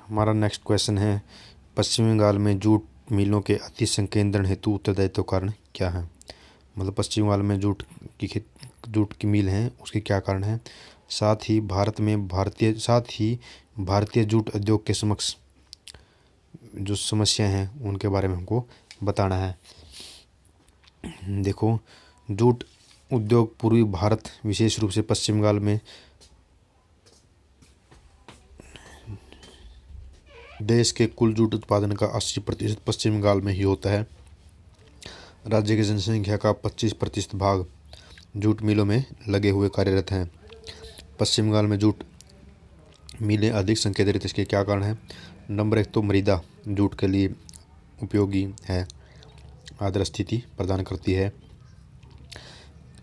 हमारा next question है, पश्चिम बंगाल में जूट मिलों के अति संकेंद्रण हेतु उत्तरदायित्व कारण क्या है। मतलब पश्चिम बंगाल में जूट की मिल हैं, उसके क्या कारण हैं। साथ ही भारतीय जूट उद्योग के समक्ष जो समस्याएं हैं उनके बारे में हमको बताना है। देखो, जूट उद्योग पूर्वी भारत, विशेष रूप से पश्चिम बंगाल में देश के कुल जूट उत्पादन का 80% पश्चिम बंगाल में ही होता है। राज्य की जनसंख्या का 25% भाग जूट मिलों में लगे हुए कार्यरत हैं। पश्चिम बंगाल में जूट मिलें अधिक संकेंद्रित, इसके क्या कारण हैं। नंबर 1 तो मृदा जूट के लिए उपयोगी है, आदर्श स्थिति प्रदान करती है।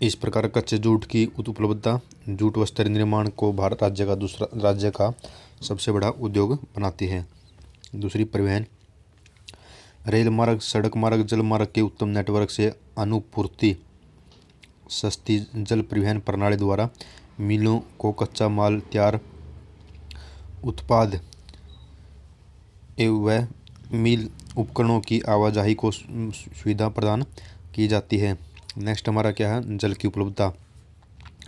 इस प्रकार कच्चे जूट की उपलब्धता जूट वस्त्र निर्माण को भारत राज्य का सबसे बड़ा उद्योग बनाती है। दूसरी, परिवहन, रेल मार्ग, सड़क मार्ग, जल मार्ग के उत्तम नेटवर्क से अनुपूर्ति सस्ती जल परिवहन प्रणाली द्वारा मिलों को कच्चा माल, तैयार उत्पाद एवं मिल उपकरणों की आवाजाही को सुविधा प्रदान की जाती है। नेक्स्ट हमारा क्या है, जल की उपलब्धता।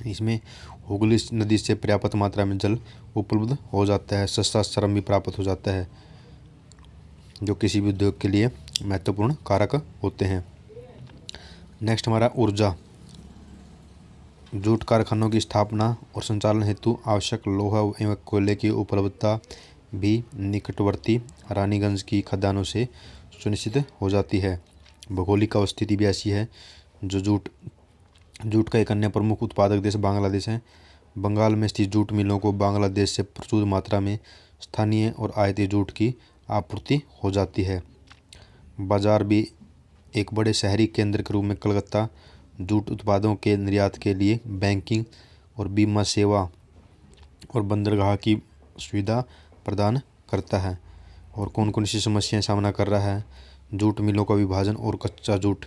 इसमें हुगली नदी से पर्याप्त मात्रा में जल उपलब्ध हो जाता है। सस्ता श्रम भी प्राप्त हो जाता है, जो किसी भी उद्योग के लिए महत्वपूर्ण कारक होते हैं। नेक्स्ट हमारा ऊर्जा। जूट कारखानों की स्थापना और संचालन हेतु आवश्यक लोहा एवं कोयले की उपलब्धता भी निकटवर्ती रानीगंज की खदानों से सुनिश्चित हो जाती है। भौगोलिक अवस्थिति भी ऐसी है। जो जूट का एक अन्य प्रमुख उत्पादक देश बांग्लादेश है। बंगाल में स्थित जूट मिलों को बांग्लादेश से प्रचुर मात्रा में स्थानीय और आयाती जूट की आपूर्ति हो जाती है। बाजार भी एक बड़े शहरी केंद्र के रूप में कलकत्ता जूट उत्पादों के निर्यात के लिए बैंकिंग और बीमा सेवा और बंदरगाह की सुविधा प्रदान करता है। और कौन कौन सी समस्याएं सामना कर रहा है। जूट मिलों का विभाजन और कच्चा जूट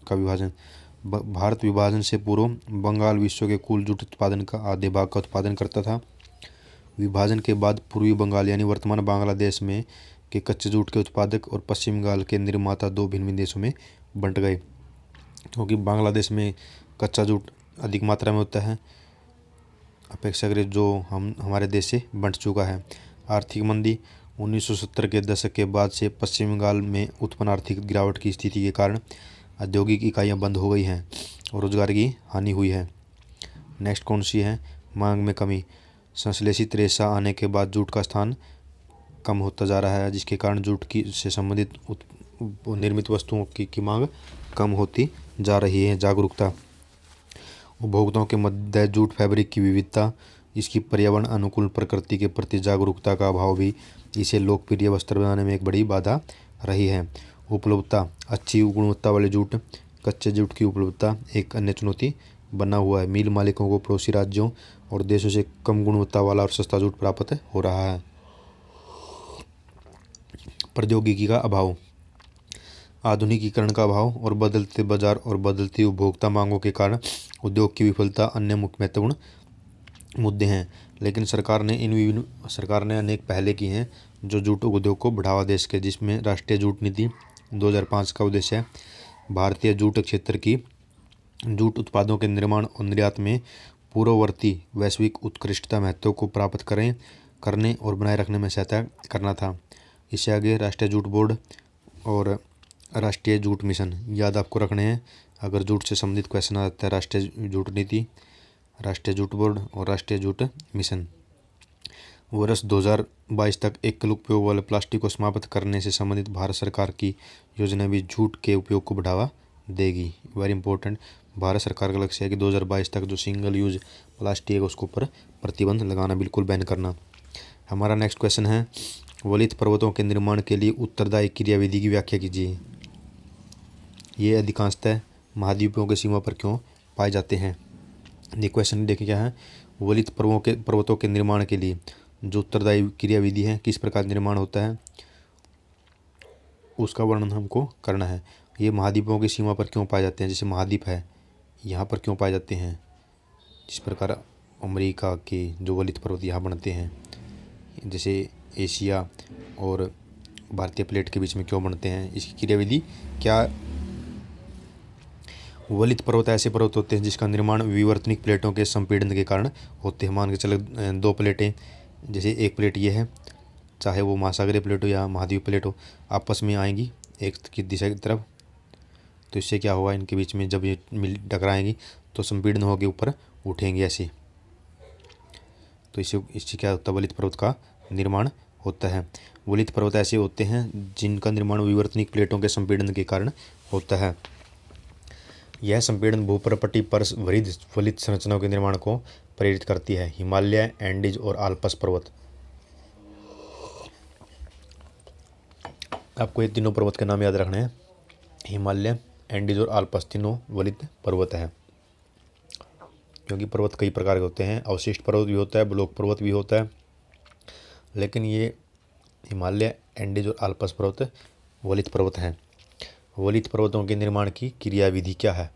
का विभाजन। भारत विभाजन से पूर्व बंगाल विश्व के कुल जूट उत्पादन का आधे भाग का उत्पादन करता था। विभाजन के बाद पूर्वी बंगाल यानी वर्तमान बांग्लादेश में के कच्चे जूट के उत्पादक और पश्चिम बंगाल के निर्माता दो भिन्न भिन्न देशों में बंट गए, क्योंकि बांग्लादेश में कच्चा जूट अधिक मात्रा में होता है अपेक्षाकृत, जो हमारे देश से बंट चुका है। आर्थिक मंदी। 1970 के दशक के बाद से पश्चिम बंगाल में उत्पन्न आर्थिक गिरावट की स्थिति के कारण औद्योगिक इकाइयाँ बंद हो गई हैं और रोजगार की हानि हुई है। नेक्स्ट कौन सी है, मांग में कमी। संश्लेषित रेशा आने के बाद जूट का स्थान कम होता जा रहा है, जिसके कारण जूट की से संबंधित निर्मित वस्तुओं की मांग कम होती जा रही है। जागरूकता। उपभोक्ताओं के मध्य जूट फैब्रिक की विविधता, इसकी पर्यावरण अनुकूल प्रकृति के प्रति जागरूकता का अभाव भी इसे लोकप्रिय वस्त्र बनाने में एक बड़ी बाधा रही है। उपलब्धता। अच्छी गुणवत्ता वाले जूट, कच्चे जूट की उपलब्धता एक अन्य चुनौती बना हुआ है। मिल मालिकों को पड़ोसी राज्यों और देशों से कम गुणवत्ता वाला और सस्ता जूट प्राप्त हो रहा है। प्रौद्योगिकी का अभाव। आधुनिकीकरण का अभाव और बदलते बाजार और बदलती उपभोक्ता मांगों के कारण उद्योग की विफलता अन्य मुख्य महत्वपूर्ण मुद्दे हैं। लेकिन सरकार ने अनेक पहले की हैं जो जूट उद्योग को बढ़ावा दे सके, जिसमें राष्ट्रीय जूट नीति 2005 का उद्देश्य है भारतीय जूट क्षेत्र की जूट उत्पादों के निर्माण और निर्यात में पूर्ववर्ती वैश्विक उत्कृष्टता महत्व को प्राप्त करने और बनाए रखने में सहायता करना था। इससे आगे राष्ट्रीय जूट बोर्ड और राष्ट्रीय जूट मिशन याद आपको रखने हैं। अगर जूट से संबंधित क्वेश्चन आ जाता है, राष्ट्रीय जूट नीति, राष्ट्रीय जूट बोर्ड और राष्ट्रीय जूट मिशन। वर्ष 2022 तक एकल उपयोग वाले प्लास्टिक को समाप्त करने से संबंधित भारत सरकार की योजना भी जूट के उपयोग को बढ़ावा देगी। वेरी इंपॉर्टेंट, भारत सरकार का लक्ष्य है कि 2022 तक जो सिंगल यूज प्लास्टिक है उसके ऊपर प्रतिबंध लगाना, बिल्कुल बैन करना। हमारा नेक्स्ट क्वेश्चन है, वलित पर्वतों के निर्माण के लिए उत्तरदायी क्रियाविधि की व्याख्या कीजिए। ये अधिकांशतः महाद्वीपों के सीमा पर क्यों पाए जाते हैं। ये क्वेश्चन देखिए क्या है, वलित पर्वतों के निर्माण के लिए जो उत्तरदायी क्रियाविधि है, किस प्रकार निर्माण होता है, उसका वर्णन हमको करना है। ये महाद्वीपों की सीमा पर क्यों पाए जाते हैं, जैसे महाद्वीप है यहाँ पर क्यों पाए जाते हैं, जिस प्रकार अमेरिका के जो वलित पर्वत यहाँ बनते हैं, जैसे एशिया और भारतीय प्लेट के बीच में क्यों बनते हैं, इसकी क्रियाविधि क्या। वलित पर्वत ऐसे पर्वत होते हैं जिसका निर्माण विवर्तनिक प्लेटों के संपीड़न के कारण होते हैं। मान के चलो दो प्लेटें, जैसे एक प्लेट ये है, चाहे वो महासागरीय प्लेट हो या महाद्वीप प्लेट हो, आपस में आएंगी एक की दिशा की तरफ, तो इससे क्या होगा, इनके बीच में जब ये मिल टकराएंगी तो संपीड़न होकर ऊपर उठेंगे ऐसे, तो इससे क्या होता है, वलित पर्वत का निर्माण होता है। वलित पर्वत ऐसे होते हैं जिनका निर्माण विवर्तनिक प्लेटों के संपीड़न के कारण होता है। यह संपीड़न भूप्रपट्टी पर वलित संरचनाओं के निर्माण को प्रेरित करती है। हिमालय, एंडीज और आल्प्स पर्वत, आपको ये तीनों पर्वत के नाम याद रखने हैं। हिमालय, एंडीज और आल्प्स तीनों वलित पर्वत हैं, क्योंकि पर्वत कई प्रकार के होते हैं। अवशिष्ट पर्वत भी होता है, ब्लॉक पर्वत भी होता है, लेकिन ये हिमालय, एंडीज और आल्प्स पर्वत वलित पर्वत हैं। वलित पर्वतों के निर्माण की क्रियाविधि क्या है।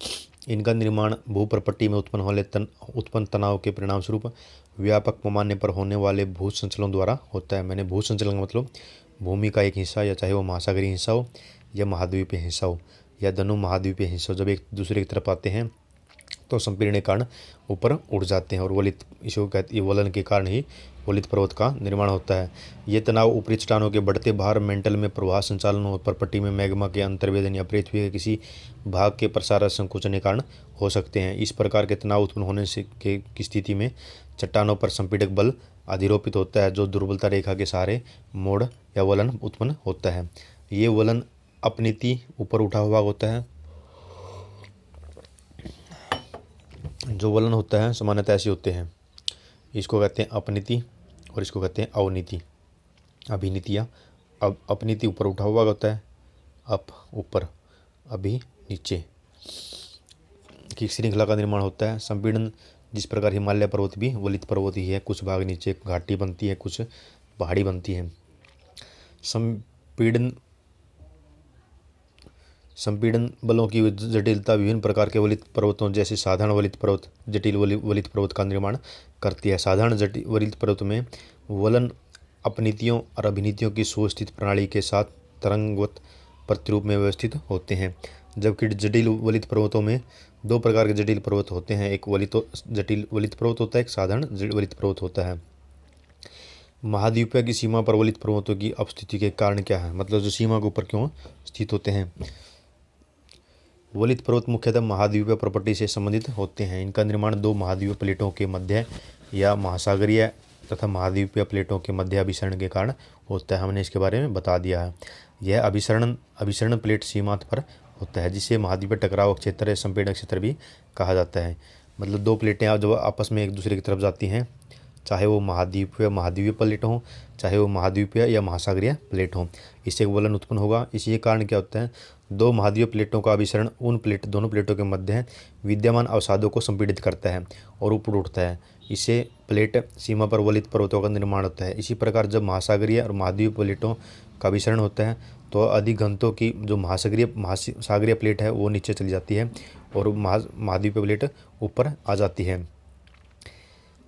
इनका निर्माण भूप्रपट्टी में उत्पन्न तनाव के परिणाम स्वरूप व्यापक पैमाने पर होने वाले भू संचलनों द्वारा होता है। मैंने भू संचलन का मतलब भूमि का एक हिस्सा, या चाहे वो महासागरीय हिस्सा हो या महाद्वीपीय हिस्सा हो या दोनों महाद्वीपीय हिस्सा, जब एक दूसरे की तरफ आते हैं तो संपीड़न के कारण ऊपर उड़ जाते हैं, और वलित इसको कहते हैं, वलन के कारण ही वलित पर्वत का निर्माण होता है। ये तनाव ऊपरी चट्टानों के बढ़ते भार, मेंटल में प्रवाह संचालन और परपट्टी में मैग्मा के अंतर्वेदन या पृथ्वी के किसी भाग के प्रसार संकुचन के कारण हो सकते हैं। इस प्रकार के तनाव उत्पन्न होने से की स्थिति में चट्टानों पर संपीड़क बल अधिरोपित होता है, जो दुर्बलता रेखा के सहारे मोड़ या वलन उत्पन्न होता है। ये वलन अपनीति ऊपर उठा हुआ होता है। जो वलन होता है सामान्यतः ऐसे होते हैं, इसको कहते हैं अपनीति और इसको कहते हैं अवनीति, अभिनीतियाँ। अब अपनीति ऊपर उठा हुआ होता है, अप ऊपर, अभी नीचे की श्रृंखला का निर्माण होता है। संपीड़न जिस प्रकार हिमालय पर्वत भी वलित पर्वत ही है, कुछ भाग नीचे घाटी बनती है, कुछ पहाड़ी बनती है। संपीड़न बलों की जटिलता विभिन्न प्रकार के वलित पर्वतों जैसे साधारण वलित पर्वत, जटिल वलित पर्वत का निर्माण करती है। साधारण जटिल वलित पर्वत में वलन अपनीतियों और अभिनीतियों की सुव्यवस्थित प्रणाली के साथ तरंगवत प्रतिरूप में व्यवस्थित होते हैं, जबकि जटिल वलित पर्वतों में दो प्रकार के जटिल पर्वत होते हैं। एक जटिल वलित पर्वत होता है, एक साधारण वलित पर्वत होता है। महाद्वीपीय की सीमा पर वलित पर्वतों की अपस्थिति के कारण क्या है, मतलब जो सीमा के ऊपर क्यों स्थित होते हैं। वलित पर्वत मुख्यतः महाद्वीपीय प्रॉपर्टी से संबंधित होते हैं। इनका निर्माण दो महाद्वीपीय प्लेटों के मध्य या महासागरीय तथा महाद्वीपीय प्लेटों के मध्य अभिसरण के कारण होता है। हमने इसके बारे में बता दिया है। यह अभिसरण प्लेट सीमा पर होता है, जिसे महाद्वीपीय टकराव क्षेत्र या संपीड़न क्षेत्र भी कहा जाता है। मतलब दो प्लेटें जब आपस में एक दूसरे की तरफ जाती हैं, चाहे वो महाद्वीपीय प्लेट हों, चाहे वो महाद्वीपीय या महासागरीय प्लेट हों, इससे वलन उत्पन्न होगा। इसी कारण क्या होता है, दो महाद्वीपीय प्लेटों का अभिसरण दोनों प्लेटों के मध्य विद्यमान अवसादों को संपीड़ित करता है और ऊपर उठता है। इससे प्लेट सीमा पर वलित पर्वतों का निर्माण होता है। इसी प्रकार जब महासागरीय और महाद्वीपीय प्लेटों का अभिसरण होता है तो अधिक घनत्व की जो महासागरीय प्लेट है वो नीचे चली जाती है और महाद्वीपीय प्लेट ऊपर आ जाती है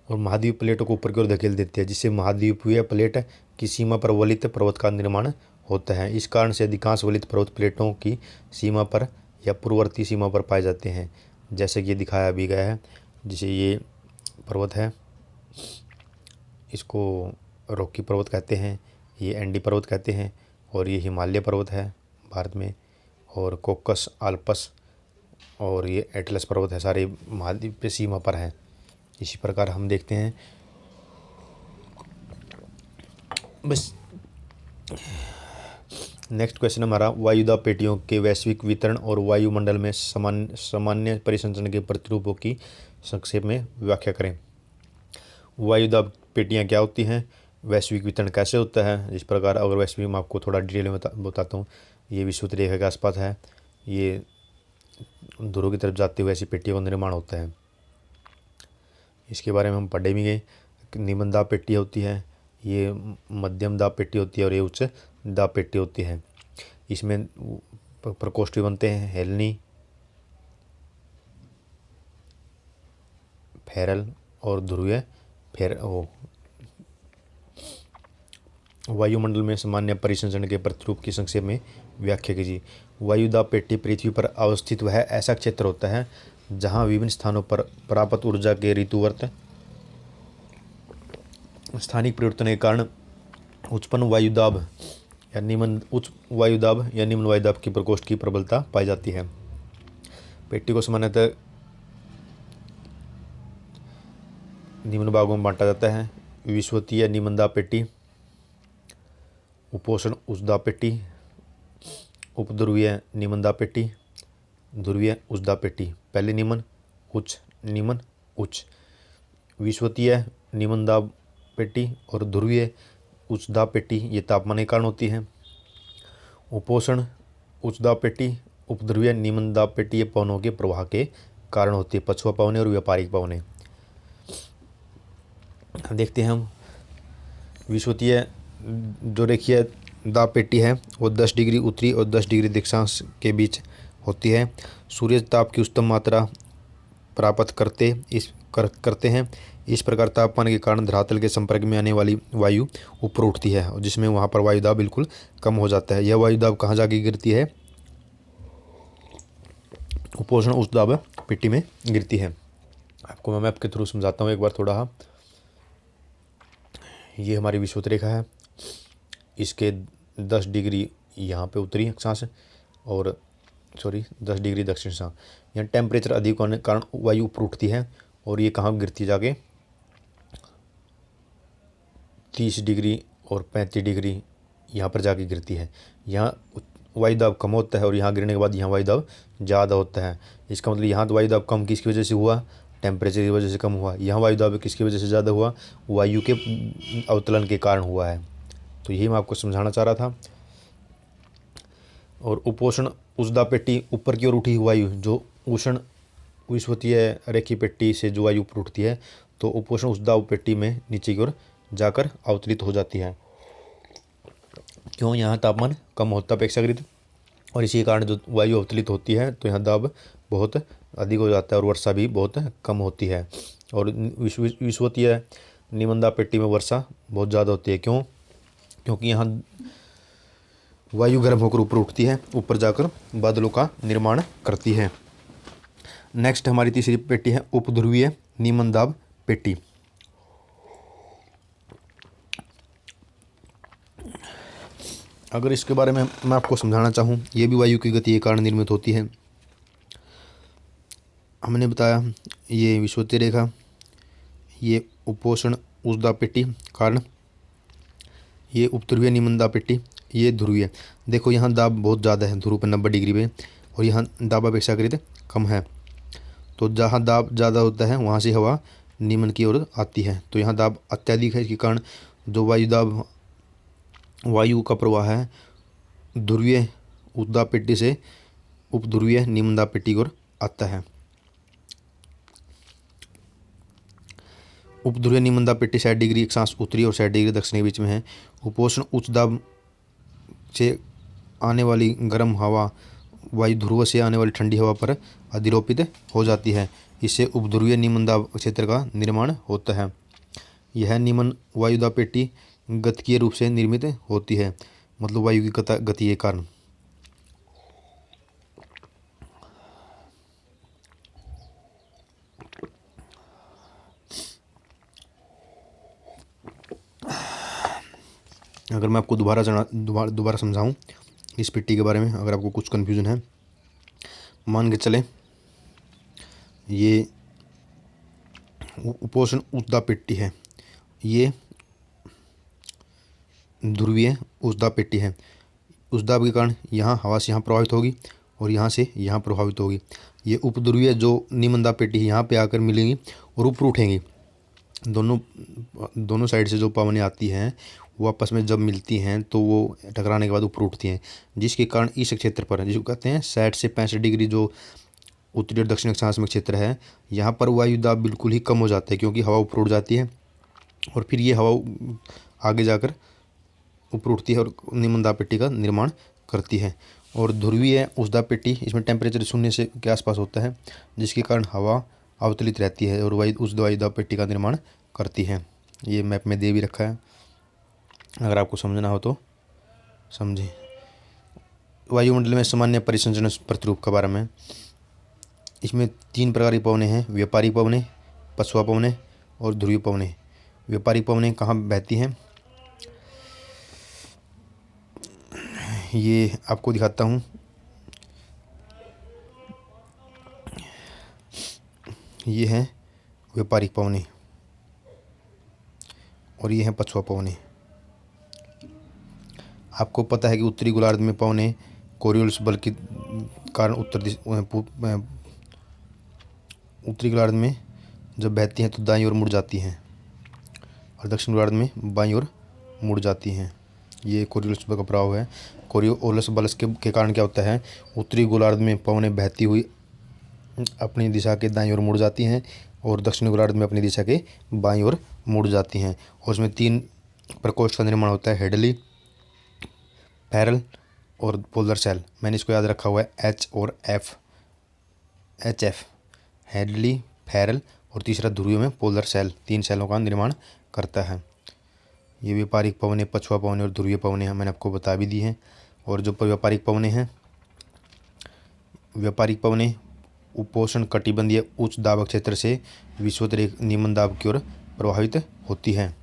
और महाद्वीपीय प्लेटों को ऊपर की ओर धकेल देती है, जिससे महाद्वीपीय प्लेट की सीमा पर वलित पर्वत का निर्माण होता है। इस कारण से अधिकांश वलित पर्वत प्लेटों की सीमा पर या पूर्ववर्ती सीमा पर पाए जाते हैं, जैसे कि ये दिखाया भी गया है। जैसे ये पर्वत है, इसको रॉकी पर्वत कहते हैं, ये एंडी पर्वत कहते हैं, और ये हिमालय पर्वत है भारत में, और कोकस, आल्प्स और ये एटलस पर्वत है, सारे महाद्वीपीय सीमा पर हैं। इसी प्रकार हम देखते हैं बस। नेक्स्ट क्वेश्चन हमारा, वायुदाब पेटियों के वैश्विक वितरण और वायुमंडल में सामान्य परिसंचरण के प्रतिरूपों की संक्षेप में व्याख्या करें। वायुदाब पेटियां क्या होती हैं, वैश्विक वितरण कैसे होता है। इस प्रकार अगर वैश्विक मैं आपको थोड़ा डिटेल में बताता हूँ। ये विषुवत रेखा के आसपास है, ये ध्रुव की तरफ जाते हुए ऐसी पेटियों का निर्माण होता है। इसके बारे में हम पढ़े भी गए। निम्न दाब पेटी होती है, ये मध्यम दाब पेटी होती है और ये उच्च दाब पेटी होती है। इसमें प्रकोष्ठ बनते हैं, हेलनी, फेरल और ध्रुवीय वायुमंडल में सामान्य परिसंचरण के प्रतिरूप की संक्षेप में व्याख्या कीजिए। वायुदाब पेटी पृथ्वी पर अवस्थित वह ऐसा क्षेत्र होता है जहां विभिन्न स्थानों पर प्राप्त ऊर्जा के ऋतुवर्त स्थानिक परिवर्तन के कारण उत्पन्न उच्च वायुदाब या निम्न वायुदाब की प्रकोष्ठ की प्रबलता पाई जाती है। पेटी को सामान्यतः निम्न भागों में बांटा जाता है। विषुवतीय निम्न दाब पेटी, उपोष्ण उच्च दाब पेटी, उपध्रुवीय निम्न दाब पेटी, ध्रुवीय उच्च दाब पेटी। पहले निम्न उच्च। विषुवतीय निम्न दाब पेटी और ध्रुवीय उच्च दाब पेटी ये तापमान के कारण होती है। उपोष्ण उच्च दाब पेटी, उपध्रुवीय निम्न दाब पेटी ये पवनों के प्रवाह के कारण होती है, पछुआ पवनें और व्यापारिक पवनें। देखते हैं हम विषुवतीय जो रेखीय दाब पेटी है वो 10 डिग्री उत्तरी और 10 डिग्री दक्षिणांश के बीच होती है। सूर्य ताप की उच्चतम मात्रा प्राप्त करते हैं। इस प्रकार तापमान के कारण धरातल के संपर्क में आने वाली वायु ऊपर उठती है और जिसमें वहाँ पर वायुदाब बिल्कुल कम हो जाता है। यह वायुदाब कहाँ जाके गिरती है? उपोष्ण उच्च दाब पेटी में गिरती है। आपको मैं मैप के थ्रू समझाता हूँ एक बार थोड़ा। ये हमारी विषुवत रेखा है, इसके 10 डिग्री यहाँ पे उत्तरी अक्षांश और 10 डिग्री दक्षिण अक्षांश। यहाँ टेम्परेचर अधिक होने के कारण वायु ऊपर उठती है और ये कहाँ गिरती जाके 30 डिग्री और 35 डिग्री यहाँ पर जाके गिरती है। यहाँ वायुदाब कम होता है और यहाँ गिरने के बाद यहाँ वायुदाब ज़्यादा होता है। इसका मतलब यहाँ तो वायुदाब कम किसकी वजह से हुआ? टेम्परेचर की वजह से कम हुआ। यहाँ वायुदाब किसकी वजह से ज़्यादा हुआ? वायु के अवतलन के कारण हुआ है। तो यही मैं आपको समझाना चाह रहा था। और उपोष्ण उच्च दाब पेटी ऊपर की ओर उठी वायु, जो उष्ण विषुवतीय रेखी पेटी से जो वायु ऊपर उठती है तो उपोष्ण उच्च दाब पेटी में नीचे की ओर जाकर अवतरित हो जाती है। क्यों? यहाँ तापमान कम होता है अपेक्षाकृत और इसी कारण जो वायु अवतरित होती है तो यहाँ दाब बहुत अधिक हो जाता है और वर्षा भी बहुत कम होती है। और विषुवतीय निम्न दाब पेटी में वर्षा बहुत ज़्यादा होती है। क्यों? क्योंकि यहाँ वायु गर्म होकर ऊपर उठती है, ऊपर जाकर बादलों का निर्माण करती है। नेक्स्ट हमारी तीसरी पेटी है उपध्रुवीय निम्न दाब पेटी। अगर इसके बारे में मैं आपको समझाना चाहूँ, ये भी वायु की गति के कारण निर्मित होती है। हमने बताया ये विषुवतीय रेखा, ये उपोष्ण उच्च दाब पेटी कारण, ये उपध्रुवीय निम्न दाब पेटी, ये ध्रुवीय। देखो यहाँ दाब बहुत ज़्यादा है ध्रुव पर 90 डिग्री पे और यहाँ दाब अपेक्षाकृत कम है। तो जहाँ दाब ज़्यादा होता है वहाँ से हवा निम्न की ओर आती है। तो यहाँ दाब अत्यधिक है, इसके कारण जो वायु का प्रवाह है ध्रुवीय उच्च दाब पेटी से उपध्रुवीय निम्न दाब पेटी की ओर आता है। उपध्रुवीय निम्न दाब पेटी 60 डिग्री अक्षांश उत्तरी और 60 डिग्री दक्षिण के बीच में है। उपोष्ण उच्च दाब से आने वाली गर्म हवा वायु ध्रुव से आने वाली ठंडी हवा पर अधिरोपित हो जाती है। इससे उपध्रुवीय निम्न दाब क्षेत्र का निर्माण होता है। यह निम्न वायुदाब पेटी गतिकीय रूप से निर्मित होती है, मतलब वायु की गति के कारण। अगर मैं आपको दोबारा समझाऊं इस पेटी के बारे में, अगर आपको कुछ कन्फ्यूज़न है, मान के चले ये उपोष्ण उच्च दाब पेटी है, ये ध्रुवीय उच्च दाब पेटी है। उच्च दाब के कारण यहाँ हवा से यहाँ प्रभावित होगी और यहाँ से यहाँ प्रभावित होगी। ये उपध्रुवीय जो निम्न दाब पेटी है यहाँ पे आकर मिलेंगी और ऊपर उठेंगी। दोनों साइड से जो पवनें आती हैं वो आपस में जब मिलती हैं तो वो टकराने के बाद ऊपर उठती हैं, जिसके कारण इस क्षेत्र पर जिसको कहते हैं 60 से 65 डिग्री जो उत्तरी और दक्षिण अक्षांश में क्षेत्र है, यहाँ पर वायुदाब बिल्कुल ही कम हो जाता है क्योंकि हवा ऊपर उठ जाती है और फिर ये हवा आगे जाकर ऊपर उठती है और निम्न दाब पेटी का निर्माण करती है। और ध्रुवीय उच्च दाब पेटी, इसमें टेम्परेचर 0 से के आसपास होता है, जिसके कारण हवा अवतलित रहती है और उच्च वायुदाब पेटी का निर्माण करती है। ये मैप में दे भी रखा है। अगर आपको समझना हो तो समझें। वायुमंडल में सामान्य परिसंचरण प्रतिरूप के बारे में, इसमें 3 प्रकार की पवनें हैं, व्यापारिक पवनें, पछुआ पवनें और ध्रुवीय पवनें। व्यापारिक पवनें कहाँ बहती हैं, ये आपको दिखाता हूँ। ये हैं व्यापारिक पवनें और ये हैं पछुआ पवनें। आपको पता है कि उत्तरी गोलार्ध में पवनें कोरियोलिस बल के कारण उत्तरी गोलार्ध में जब बहती हैं तो दाईं ओर मुड़ जाती हैं और दक्षिण गोलार्ध में बाईं ओर मुड़ जाती हैं। ये कोरियोलिस बल का प्रभाव है। कोरियोलिस बल के कारण क्या होता है, उत्तरी गोलार्ध में पवनें बहती हुई अपनी दिशा के दाईं ओर मुड़ जाती हैं और दक्षिणी गोलार्ध में अपनी दिशा के बाईं ओर मुड़ जाती हैं। और उसमें 3 प्रकोष्ठ का निर्माण होता है, हेडली, फैरल और पोलर सेल। मैंने इसको याद रखा हुआ है एच और F, H F, Hadley, Ferrel और तीसरा ध्रुवीय में पोलर सेल। 3 सेलों का निर्माण करता है। ये व्यापारिक पवनें, पछुआ पवनें और ध्रुवीय पवनें हैं, मैंने आपको बता भी दी हैं। और जो व्यापारिक पवनें हैं, व्यापारिक पवनें उपोष्ण कटिबंधीय उच्च दाब क्षेत्र से विषुवत निम्न दाब की ओर प्रभावित होती है,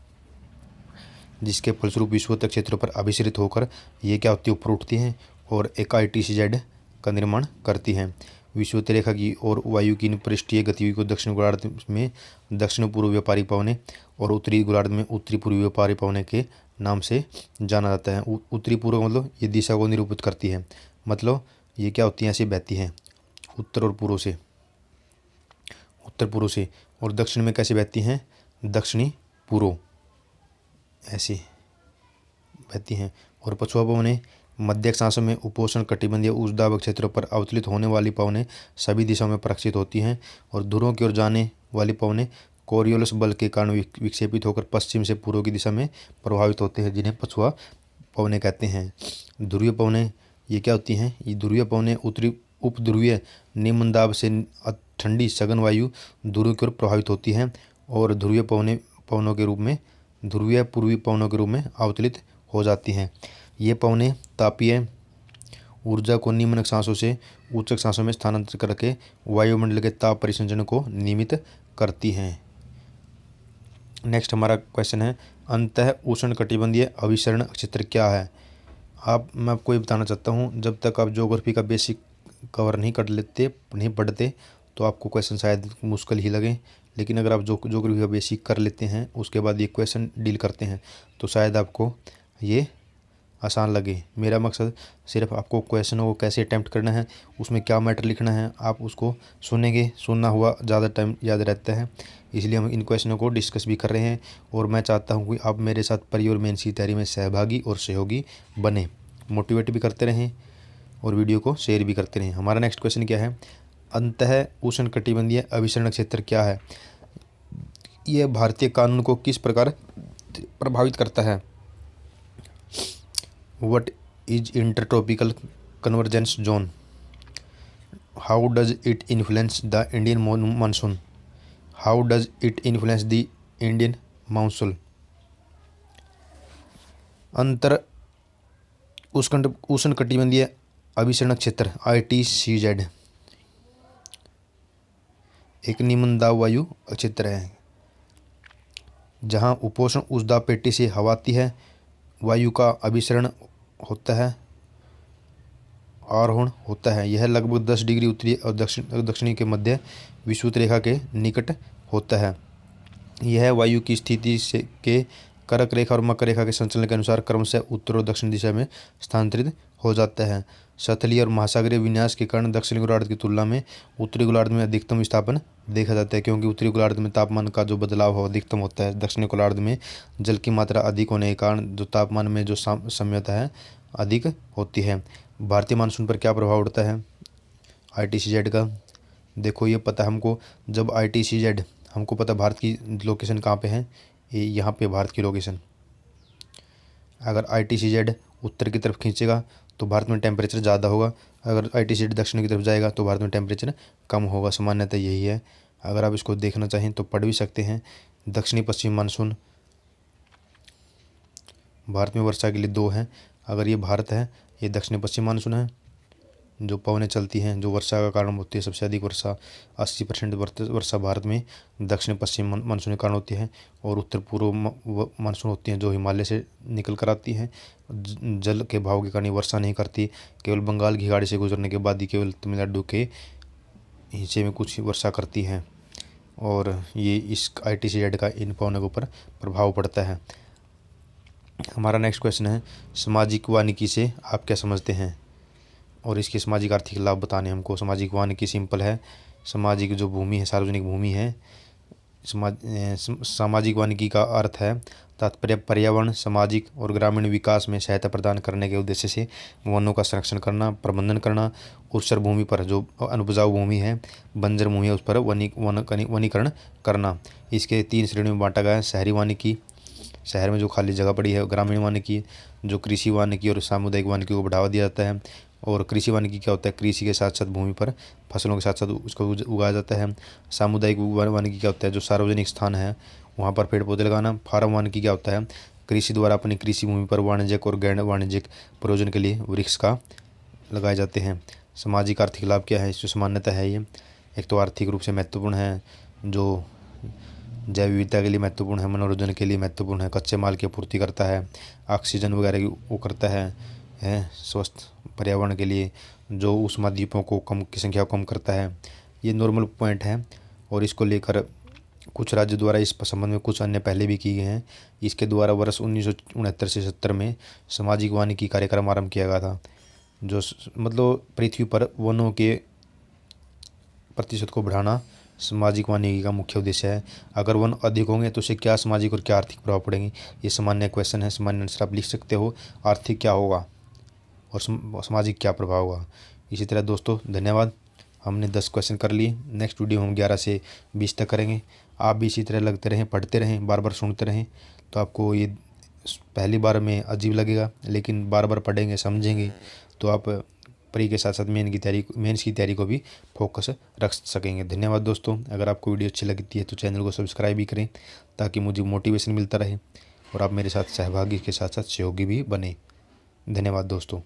जिसके फलस्वरूप विषुवत क्षेत्रों पर अभिसरित होकर ये क्या होती है, ऊपर उठती हैं और एक ITCZ का निर्माण करती हैं। विषुवत रेखा की और वायु की पृष्ठीय गतिविधि को दक्षिण गोलार्ध में दक्षिण पूर्व व्यापारिक पवनें और उत्तरी गोलार्ध में उत्तरी पूर्वी व्यापारिक पवनें के नाम से जाना जाता है। उत्तरी पूर्व मतलब ये दिशा को निरूपित करती है, मतलब ये क्या होती हैं, ऐसे बहती हैं उत्तर और पूर्व से, उत्तर पूर्व से। और दक्षिण में कैसे बहती हैं, दक्षिणी पूर्व ऐसे बहती हैं। और पछुआ पवनें मध्य अक्षांश में उपोष्ण कटिबंधीय उच्च दाब क्षेत्रों पर अवतलित होने वाली पवनें सभी दिशाओं में प्रक्षेपित होती हैं और ध्रुवों की ओर जाने वाली पवनें कोरियोलिस बल के कारण विक्षेपित होकर पश्चिम से पूर्व की दिशा में प्रभावित होते हैं, जिन्हें पछुआ पवनें कहते हैं। ध्रुवीय पवनें ये क्या होती हैं, ये ध्रुवीय पवनें उत्तरी उपध्रुवीय निम्न दाब से ठंडी सघन वायु ध्रुव की ओर प्रभावित होती हैं और ध्रुवीय पवनों के रूप में, ध्रुवीय पूर्वी पवनों के रूप में अवतलित हो जाती हैं। ये पवनें तापीय ऊर्जा को निम्न अक्षांशों से उच्च अक्षांशों में स्थानांतरित करके वायुमंडल के ताप परिसंचरण को नियमित करती हैं। नेक्स्ट हमारा क्वेश्चन है, अंतः उष्णकटिबंधीय अभिसरण क्षेत्र क्या है। मैं आपको ये बताना चाहता हूँ, जब तक आप ज्योग्राफी का बेसिक कवर नहीं कर लेते, नहीं पढ़ते, तो आपको क्वेश्चन शायद मुश्किल ही लगे। लेकिन अगर आप ज्योग्राफी का बेसिक कर लेते हैं, उसके बाद ये क्वेश्चन डील करते हैं, तो शायद आपको ये आसान लगे। मेरा मकसद सिर्फ आपको क्वेश्चनों को कैसे अटैम्प्ट करना है, उसमें क्या मैटर लिखना है, आप उसको सुनेंगे, सुनना हुआ ज़्यादा टाइम याद रहता है, इसलिए हम इन क्वेश्चनों को डिस्कस भी कर रहे हैं। और मैं चाहता हूँ कि आप मेरे साथ प्री और मेंस की तैयारी में सहभागी और सहयोगी बने, मोटिवेट भी करते रहें और वीडियो को शेयर भी करते रहें। हमारा नेक्स्ट क्वेश्चन क्या है, अंतः उष्णकटिबंधीय अभिसरण क्षेत्र क्या है। यह भारतीय कानून को किस प्रकार प्रभावित करता है। What is intertropical convergence zone? How does it influence the Indian monsoon? How does it influence the Indian monsoon? अंतर उष्णकटिबंधीय अभिसरण क्षेत्र ITCZ एक निम्न दाब वायु क्षेत्र है, जहाँ उपोष्ण उच्च दाब पेटी से हवा आती है, वायु का अभिसरण होता है, आरोहण होता है। यह लगभग 10 डिग्री उत्तरी और दक्षिणी के मध्य विषुवत रेखा के निकट होता है। यह वायु की स्थिति से के कर्क रेखा और मकर रेखा के संचलन के अनुसार क्रमशः उत्तर और दक्षिण दिशा में स्थानांतरित हो जाता है। सतही और महासागरीय विन्यास के कारण दक्षिणी गोलार्ध की तुलना में उत्तरी गोलार्ध में अधिकतम विस्थापन देखा जाता है, क्योंकि उत्तरी गोलार्ध में तापमान का जो बदलाव हो अधिकतम होता है। दक्षिणी गोलार्ध में जल की मात्रा अधिक होने के कारण जो तापमान में जो साम्यता है अधिक होती है। भारतीय मानसून पर क्या प्रभाव पड़ता है ITCZ का, देखो ये पता है हमको। जब ITCZ हमको पता भारत की लोकेशन कहाँ पे है, ये यहाँ पे भारत की लोकेशन। अगर ITCZ उत्तर की तरफ खींचेगा तो भारत में टेम्परेचर ज़्यादा होगा, अगर ITCZ दक्षिण की तरफ जाएगा तो भारत में टेम्परेचर कम होगा। सामान्यतः यही है। अगर आप इसको देखना चाहें तो पढ़ भी सकते हैं। दक्षिणी पश्चिम मानसून भारत में वर्षा के लिए 2 हैं। अगर ये भारत है, ये दक्षिण पश्चिम मानसून है, जो पवनें चलती हैं, जो वर्षा का कारण होती है। सबसे अधिक वर्षा 80% वर्षा भारत में दक्षिण पश्चिम मानसून के कारण होती है। और उत्तर पूर्व मानसून होती हैं, जो हिमालय से निकल कर आती हैं। जल के भाव के कारण ये वर्षा नहीं करती। केवल बंगाल की खाड़ी से गुजरने के बाद ही केवल तमिलनाडु के हिस्से में कुछ वर्षा करती हैं, और ये इस ITCZ का इन पवनों के ऊपर प्रभाव पड़ता है। हमारा नेक्स्ट क्वेश्चन है, सामाजिक वानिकी से आप क्या समझते हैं, और इसके सामाजिक आर्थिक लाभ बताने हमको। सामाजिक वानिकी सिंपल है, सामाजिक जो भूमि है, सार्वजनिक भूमि है। सामाजिक वानिकी का अर्थ है तात्पर्य पर्यावरण, सामाजिक और ग्रामीण विकास में सहायता प्रदान करने के उद्देश्य से वनों का संरक्षण करना, प्रबंधन करना। उर्वर भूमि पर जो अनुपजाऊ भूमि है, बंजर भूमि है, उस पर वनीकरण करना। इसके 3 श्रेणियों में बांटा गया है। शहरी वानिकी, शहर में जो खाली जगह पड़ी है। ग्रामीण वानिकी, जो कृषि वानिकी और सामुदायिक वानिकी को बढ़ावा दिया जाता है। और कृषि वानिकी क्या होता है, कृषि के साथ साथ भूमि पर फसलों के साथ साथ उसको उगाया जाता है। सामुदायिक वानिकी क्या होता है, जो सार्वजनिक स्थान है वहाँ पर पेड़ पौधे लगाना। फार्म वानिकी क्या होता है, कृषि द्वारा अपनी कृषि भूमि पर वाणिज्यिक और गैर वाणिज्यिक प्रयोजन के लिए वृक्ष का लगाए जाते हैं। सामाजिक आर्थिक लाभ क्या है, इसमें सामान्यता है ये। एक तो आर्थिक रूप से महत्वपूर्ण है, जो जैव विविधता के लिए महत्वपूर्ण है, मनोरंजन के लिए महत्वपूर्ण है, कच्चे माल की आपूर्ति करता है, ऑक्सीजन वगैरह की वो करता है स्वस्थ पर्यावरण के लिए, जो ऊष्माद्वीपों को कम की संख्या को कम करता है। ये नॉर्मल पॉइंट है, और इसको लेकर कुछ राज्य द्वारा इस संबंध में कुछ अन्य पहले भी किए गए हैं। इसके द्वारा वर्ष 1969 से 70 में सामाजिक वानिकी कार्यक्रम आरंभ किया गया था, जो मतलब पृथ्वी पर वनों के प्रतिशत को बढ़ाना सामाजिक वानिकी का मुख्य उद्देश्य है। अगर वन अधिक होंगे तो उससे क्या सामाजिक और क्या आर्थिक प्रभाव पड़ेंगे, ये सामान्य क्वेश्चन है। सामान्य आंसर आप लिख सकते हो, आर्थिक क्या होगा और सामाजिक क्या प्रभाव होगा। इसी तरह दोस्तों धन्यवाद, हमने 10 क्वेश्चन कर लिए। नेक्स्ट वीडियो हम 11 से 20 तक करेंगे। आप भी इसी तरह लगते रहें, पढ़ते रहें, बार बार सुनते रहें, तो आपको ये पहली बार में अजीब लगेगा, लेकिन बार बार पढ़ेंगे, समझेंगे, तो आप प्री के साथ साथ मेंस की तैयारी को भी फोकस रख सकेंगे। धन्यवाद दोस्तों। अगर आपको वीडियो अच्छी लगती है तो चैनल को सब्सक्राइब भी करें, ताकि मुझे मोटिवेशन मिलता रहे और आप मेरे साथ सहभागी के साथ साथ सहयोगी भी बने। धन्यवाद दोस्तों।